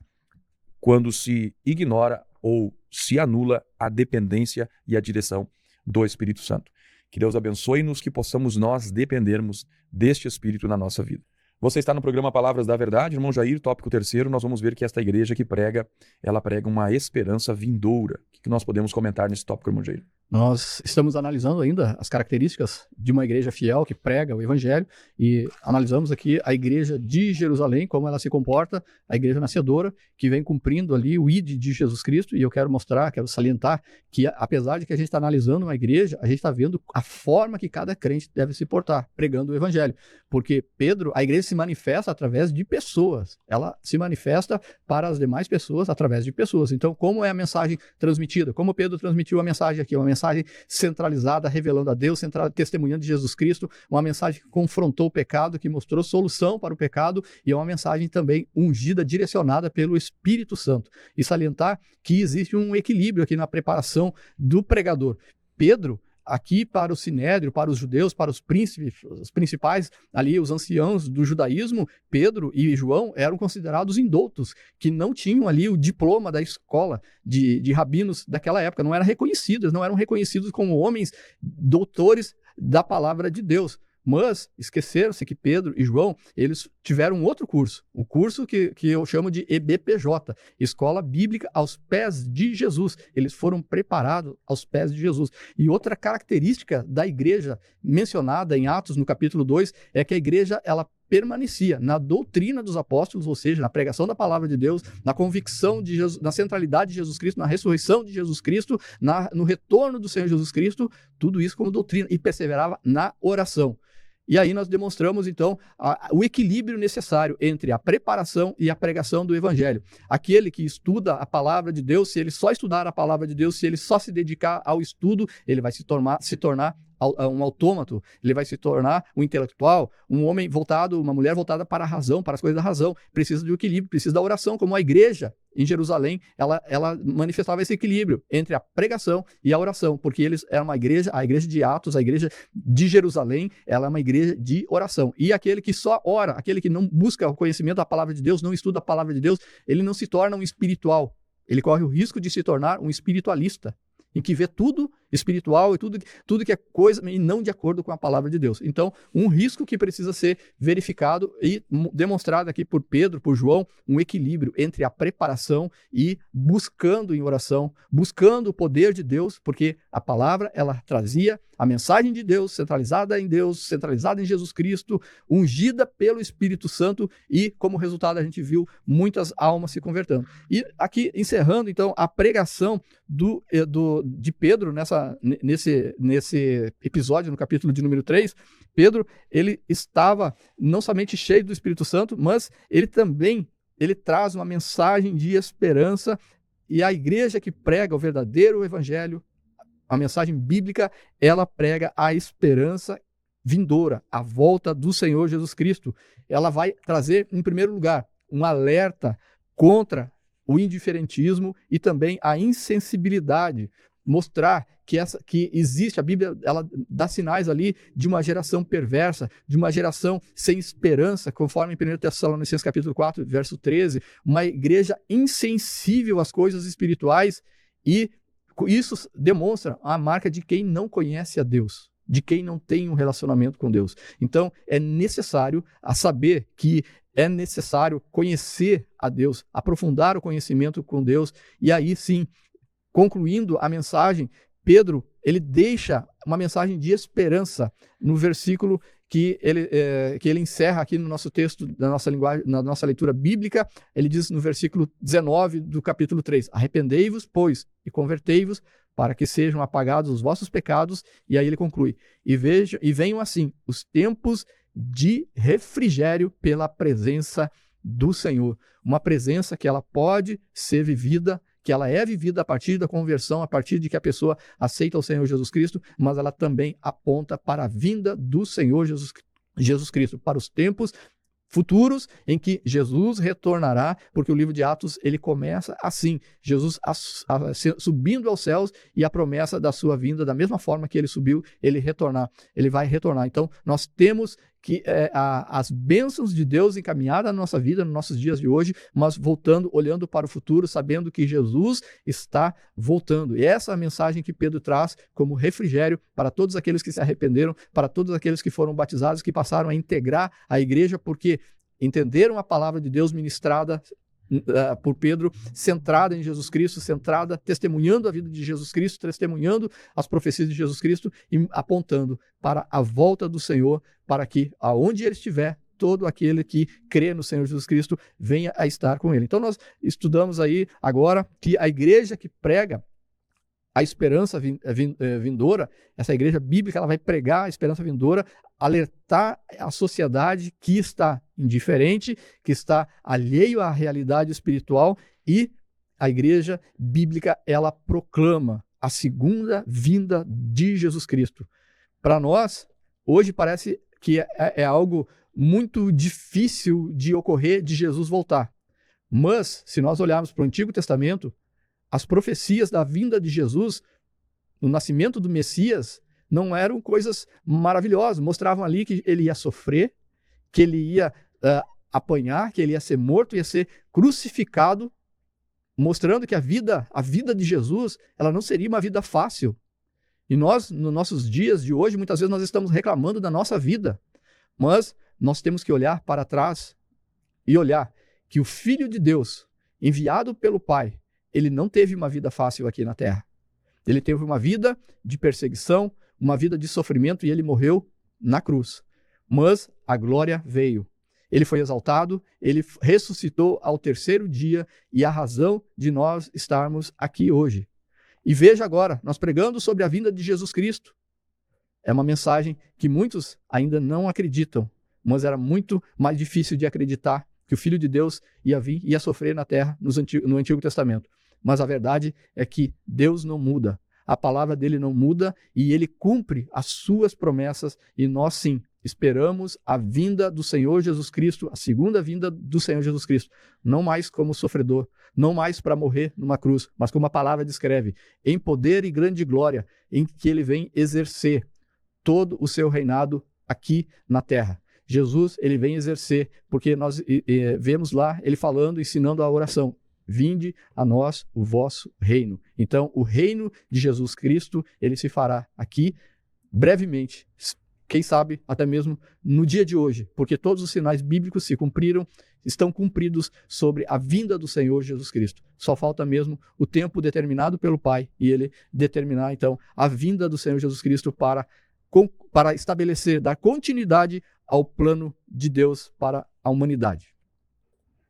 quando se ignora ou se anula a dependência e a direção do Espírito Santo. Que Deus abençoe-nos, que possamos nós dependermos deste Espírito na nossa vida. Você está no programa Palavras da Verdade, irmão Jair, tópico 3º, nós vamos ver que esta igreja que prega, ela prega uma esperança vindoura. O que nós podemos comentar nesse tópico, irmão Jair? Nós estamos analisando ainda as características de uma igreja fiel que prega o Evangelho e analisamos aqui a igreja de Jerusalém, como ela se comporta, a igreja nascedora, que vem cumprindo ali o ID de Jesus Cristo, e eu quero mostrar, quero salientar que apesar de que a gente está analisando uma igreja, a gente está vendo a forma que cada crente deve se portar, pregando o Evangelho, porque Pedro, a igreja se manifesta através de pessoas, ela se manifesta para as demais pessoas através de pessoas. Então, como é a mensagem transmitida? Como Pedro transmitiu a mensagem aqui? Uma mensagem centralizada, revelando a Deus, testemunhando de Jesus Cristo, uma mensagem que confrontou o pecado, que mostrou solução para o pecado, e é uma mensagem também ungida, direcionada pelo Espírito Santo. E salientar que existe um equilíbrio aqui na preparação do pregador. Pedro, aqui para o Sinédrio, para os judeus, para os príncipes, os principais ali, os anciãos do judaísmo, Pedro e João eram considerados indoutos, que não tinham ali o diploma da escola de rabinos daquela época, não eram reconhecidos como homens doutores da palavra de Deus. Mas esqueceram-se que Pedro e João, eles tiveram um outro curso, o curso que eu chamo de EBPJ, Escola Bíblica aos Pés de Jesus. Eles foram preparados aos pés de Jesus. E outra característica da igreja mencionada em Atos, no capítulo 2, é que a igreja, ela permanecia na doutrina dos apóstolos, ou seja, na pregação da palavra de Deus, na convicção de Jesus, na centralidade de Jesus Cristo, na ressurreição de Jesus Cristo, no retorno do Senhor Jesus Cristo, tudo isso como doutrina, e perseverava na oração. E aí nós demonstramos, então, o equilíbrio necessário entre a preparação e a pregação do Evangelho. Aquele que estuda a palavra de Deus, se ele só estudar a palavra de Deus, se ele só se dedicar ao estudo, ele vai se tornar um autômato, ele vai se tornar um intelectual, um homem voltado, uma mulher voltada para a razão, para as coisas da razão. Precisa do equilíbrio, precisa da oração, como a igreja em Jerusalém, ela manifestava esse equilíbrio entre a pregação e a oração, porque eles eram a igreja de Atos, a igreja de Jerusalém, ela é uma igreja de oração. E aquele que só ora, aquele que não busca o conhecimento da palavra de Deus, não estuda a palavra de Deus, ele não se torna um espiritual, ele corre o risco de se tornar um espiritualista, em que vê tudo espiritual e tudo que é coisa e não de acordo com a palavra de Deus. Então, um risco que precisa ser verificado e demonstrado aqui por Pedro, por João, um equilíbrio entre a preparação e buscando em oração, buscando o poder de Deus, porque a palavra, ela trazia a mensagem de Deus, centralizada em Deus, centralizada em Jesus Cristo, ungida pelo Espírito Santo, e como resultado a gente viu muitas almas se convertendo. E aqui, encerrando então a pregação de Pedro nesse episódio, no capítulo de número 3, Pedro, ele estava não somente cheio do Espírito Santo, mas ele traz uma mensagem de esperança, e a igreja que prega o verdadeiro evangelho, a mensagem bíblica, ela prega a esperança vindoura, a volta do Senhor Jesus Cristo. Ela vai trazer, em primeiro lugar, um alerta contra o indiferentismo e também a insensibilidade, mostrar que existe, a Bíblia, ela dá sinais ali de uma geração perversa, de uma geração sem esperança, conforme em 1 Tessalonicenses capítulo 4, verso 13, uma igreja insensível às coisas espirituais, e isso demonstra a marca de quem não conhece a Deus, de quem não tem um relacionamento com Deus. Então, é necessário saber que é necessário conhecer a Deus, aprofundar o conhecimento com Deus, e aí sim, concluindo a mensagem, Pedro ele deixa uma mensagem de esperança no versículo que ele encerra aqui no nosso texto, na nossa linguagem, na nossa leitura bíblica. Ele diz no versículo 19 do capítulo 3, arrependei-vos, pois, e convertei-vos, para que sejam apagados os vossos pecados. E aí ele conclui, e venham assim os tempos de refrigério pela presença do Senhor. Uma presença que ela pode ser vivida, que ela é vivida a partir da conversão, a partir de que a pessoa aceita o Senhor Jesus Cristo, mas ela também aponta para a vinda do Senhor Jesus Cristo, para os tempos futuros em que Jesus retornará, porque o livro de Atos ele começa assim, Jesus subindo aos céus e a promessa da sua vinda, da mesma forma que ele subiu, ele vai retornar. Então, nós temos que as bênçãos de Deus encaminhadas na nossa vida, nos nossos dias de hoje, mas olhando para o futuro, sabendo que Jesus está voltando. E essa é a mensagem que Pedro traz como refrigério para todos aqueles que se arrependeram, para todos aqueles que foram batizados, que passaram a integrar a igreja, porque entenderam a palavra de Deus ministrada por Pedro, centrada em Jesus Cristo, centrada, testemunhando a vida de Jesus Cristo, testemunhando as profecias de Jesus Cristo e apontando para a volta do Senhor, para que, aonde ele estiver, todo aquele que crê no Senhor Jesus Cristo venha a estar com ele. Então nós estudamos aí agora que a igreja que prega a esperança vindoura, essa igreja bíblica, ela vai pregar a esperança vindoura, alertar a sociedade que está indiferente, que está alheio à realidade espiritual, e a igreja bíblica, ela proclama a segunda vinda de Jesus Cristo. Para nós, hoje parece que é algo muito difícil de ocorrer, de Jesus voltar. Mas, se nós olharmos para o Antigo Testamento, as profecias da vinda de Jesus, no nascimento do Messias, não eram coisas maravilhosas. Mostravam ali que ele ia sofrer, que ele ia apanhar, que ele ia ser morto, ia ser crucificado, mostrando que a vida de Jesus, ela não seria uma vida fácil. E nós, nos nossos dias de hoje, muitas vezes nós estamos reclamando da nossa vida. Mas nós temos que olhar para trás e olhar que o Filho de Deus, enviado pelo Pai, ele não teve uma vida fácil aqui na terra. Ele teve uma vida de perseguição, uma vida de sofrimento, e ele morreu na cruz. Mas a glória veio. Ele foi exaltado, ele ressuscitou ao terceiro dia, e a razão de nós estarmos aqui hoje. E veja agora, nós pregando sobre a vinda de Jesus Cristo. É uma mensagem que muitos ainda não acreditam, mas era muito mais difícil de acreditar que o Filho de Deus ia sofrer na terra no Antigo Testamento. Mas a verdade é que Deus não muda, a palavra dele não muda, e ele cumpre as suas promessas, e nós sim esperamos a vinda do Senhor Jesus Cristo, a segunda vinda do Senhor Jesus Cristo, não mais como sofredor, não mais para morrer numa cruz, mas como a palavra descreve, em poder e grande glória, em que ele vem exercer todo o seu reinado aqui na terra. Jesus, ele vem exercer, porque nós vemos lá ele falando, ensinando a oração, vinde a nós o vosso reino. Então, o reino de Jesus Cristo, ele se fará aqui brevemente, quem sabe até mesmo no dia de hoje, porque todos os sinais bíblicos se cumpriram, estão cumpridos sobre a vinda do Senhor Jesus Cristo. Só falta mesmo o tempo determinado pelo Pai, e ele determinar, então, a vinda do Senhor Jesus Cristo para estabelecer, dar continuidade ao plano de Deus para a humanidade.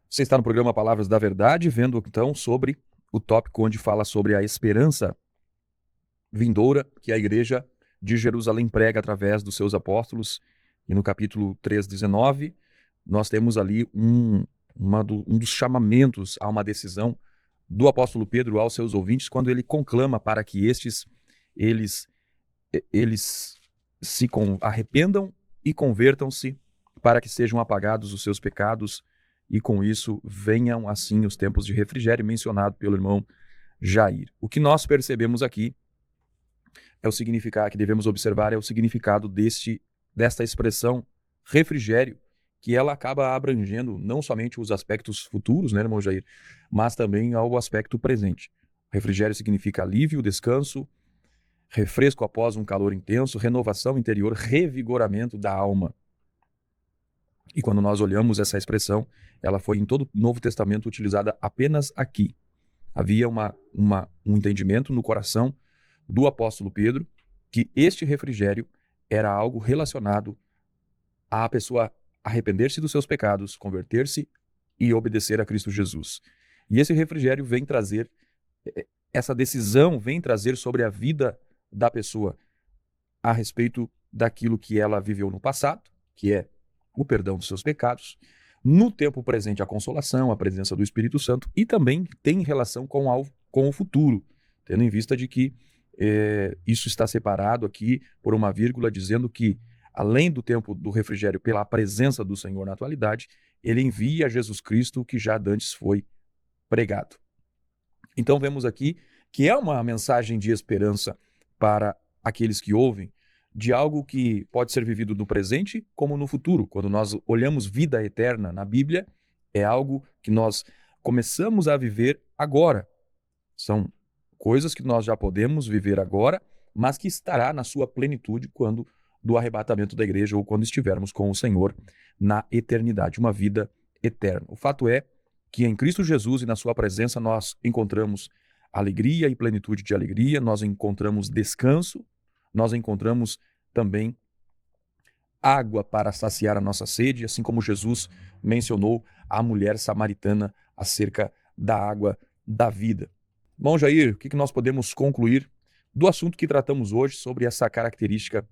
Você está no programa Palavras da Verdade, vendo então sobre o tópico onde fala sobre a esperança vindoura que a igreja de Jerusalém prega através dos seus apóstolos. E no capítulo 3:19, nós temos ali um dos chamamentos a uma decisão do apóstolo Pedro aos seus ouvintes, quando ele conclama para que eles se arrependam e convertam-se, para que sejam apagados os seus pecados, e com isso venham assim os tempos de refrigério mencionado pelo irmão Jair. O que nós percebemos aqui é o significado que devemos observar, é o significado desta expressão refrigério, que ela acaba abrangendo não somente os aspectos futuros, né, irmão Jair, mas também ao aspecto presente. Refrigério significa alívio, descanso, refresco após um calor intenso, renovação interior, revigoramento da alma. E quando nós olhamos essa expressão, ela foi em todo o Novo Testamento utilizada apenas aqui. Havia um entendimento no coração do apóstolo Pedro que este refrigério era algo relacionado à pessoa arrepender-se dos seus pecados, converter-se e obedecer a Cristo Jesus. E esse refrigério vem trazer, essa decisão vem trazer sobre a vida da pessoa a respeito daquilo que ela viveu no passado, que é o perdão dos seus pecados, no tempo presente a consolação, a presença do Espírito Santo, e também tem relação com o futuro, tendo em vista de que isso está separado aqui por uma vírgula, dizendo que além do tempo do refrigério pela presença do Senhor na atualidade, ele envia Jesus Cristo que já dantes foi pregado. Então vemos aqui que é uma mensagem de esperança para aqueles que ouvem, de algo que pode ser vivido no presente como no futuro. Quando nós olhamos vida eterna na Bíblia, é algo que nós começamos a viver agora. São coisas que nós já podemos viver agora, mas que estará na sua plenitude quando do arrebatamento da igreja ou quando estivermos com o Senhor na eternidade, uma vida eterna. O fato é que em Cristo Jesus e na sua presença nós encontramos alegria e plenitude de alegria, nós encontramos descanso, nós encontramos também água para saciar a nossa sede, assim como Jesus mencionou a mulher samaritana acerca da água da vida. Bom, Jair, o que nós podemos concluir do assunto que tratamos hoje sobre essa característica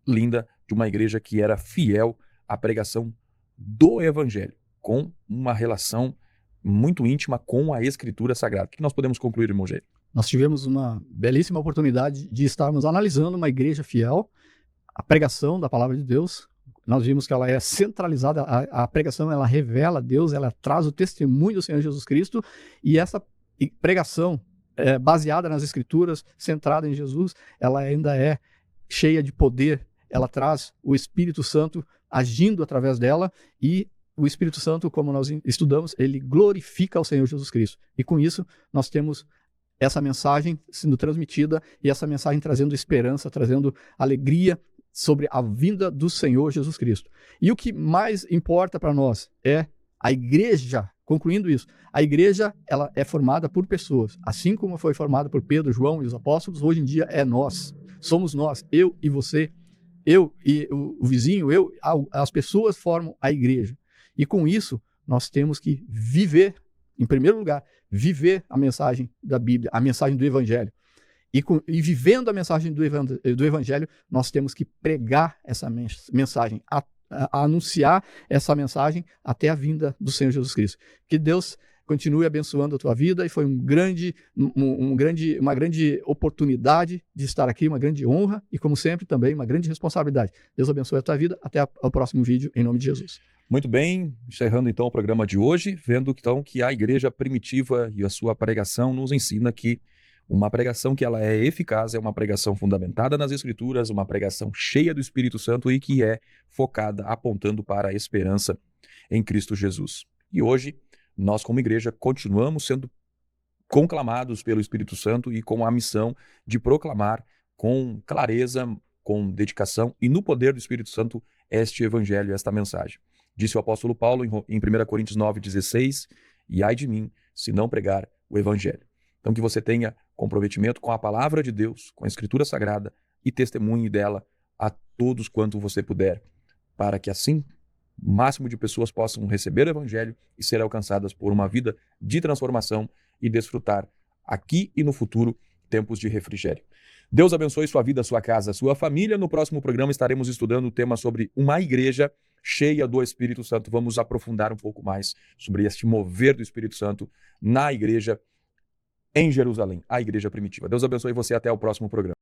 linda de uma igreja que era fiel à pregação do Evangelho, com uma relação muito íntima com a Escritura Sagrada? O que nós podemos concluir, irmão Jair? Nós tivemos uma belíssima oportunidade de estarmos analisando uma igreja fiel, a pregação da palavra de Deus. Nós vimos que ela é centralizada, a pregação ela revela Deus, ela traz o testemunho do Senhor Jesus Cristo, e essa pregação baseada nas Escrituras, centrada em Jesus, ela ainda é cheia de poder, ela traz o Espírito Santo agindo através dela, e o Espírito Santo, como nós estudamos, ele glorifica ao Senhor Jesus Cristo. E com isso, nós temos essa mensagem sendo transmitida e essa mensagem trazendo esperança, trazendo alegria sobre a vinda do Senhor Jesus Cristo. E o que mais importa para nós é a igreja, concluindo isso, a igreja ela é formada por pessoas, assim como foi formada por Pedro, João e os apóstolos, hoje em dia é nós, somos nós, eu e você, eu e o vizinho, as pessoas formam a igreja. E com isso, nós temos que viver, em primeiro lugar, viver a mensagem da Bíblia, a mensagem do Evangelho. E vivendo a mensagem do Evangelho, nós temos que pregar essa mensagem, a anunciar essa mensagem até a vinda do Senhor Jesus Cristo. Que Deus continue abençoando a tua vida, e foi uma grande oportunidade de estar aqui, uma grande honra e, como sempre, também uma grande responsabilidade. Deus abençoe a tua vida. Até o próximo vídeo, em nome de Jesus. Muito bem, encerrando então o programa de hoje, vendo então que a igreja primitiva e a sua pregação nos ensina que uma pregação que ela é eficaz, é uma pregação fundamentada nas Escrituras, uma pregação cheia do Espírito Santo e que é focada, apontando para a esperança em Cristo Jesus. E hoje, nós como igreja continuamos sendo conclamados pelo Espírito Santo e com a missão de proclamar com clareza, com dedicação e no poder do Espírito Santo este evangelho, esta mensagem. Disse o apóstolo Paulo em 1 Coríntios 9,16, e ai de mim se não pregar o evangelho. Então que você tenha comprometimento com a palavra de Deus, com a Escritura Sagrada e testemunhe dela a todos quanto você puder, para que assim o máximo de pessoas possam receber o evangelho e ser alcançadas por uma vida de transformação e desfrutar aqui e no futuro tempos de refrigério. Deus abençoe sua vida, sua casa, sua família. No próximo programa estaremos estudando o tema sobre uma igreja cheia do Espírito Santo. Vamos aprofundar um pouco mais sobre este mover do Espírito Santo na igreja em Jerusalém, a igreja primitiva. Deus abençoe você, até o próximo programa.